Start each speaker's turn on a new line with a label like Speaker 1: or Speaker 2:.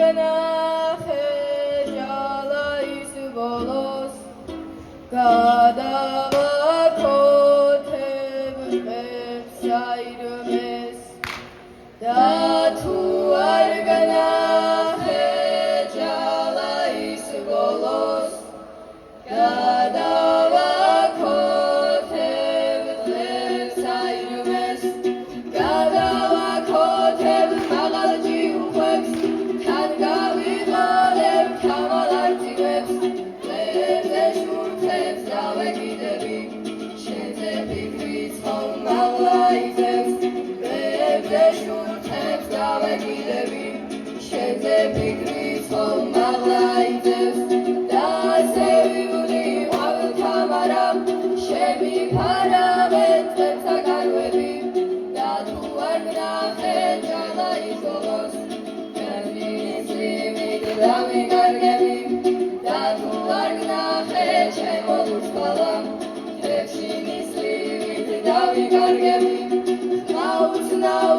Speaker 1: განახე ჯალაის ბოლოს გადავაქოთებ ყებს საირმეს და თუ არ განახე ჯალაის ბოლოს გადავაქოთებ ყებს საირმეს გადავაქოთებ მაღალ ჯიუხვებს თან გავიღალებ ქამალ არწივებს ყებზე შურთებს დავეკიდები შენზე ფიქრიც ხომ მაღლა იწევს ყებზე შურთებს დავეკიდები შენზე ფიქრიც ხომ მაღლა იწევს და ასე ვივდივარ თამარამ შემიფარავენ წებს აკარვები და თუ არ ვნახე ჯალაის ბოლოს გაზინის ლივით დავიკარგები და თუ არ ვნახე ჩემო ლურჯყალა თევზინის ლივით დავიკარგები ხმაუცნაუ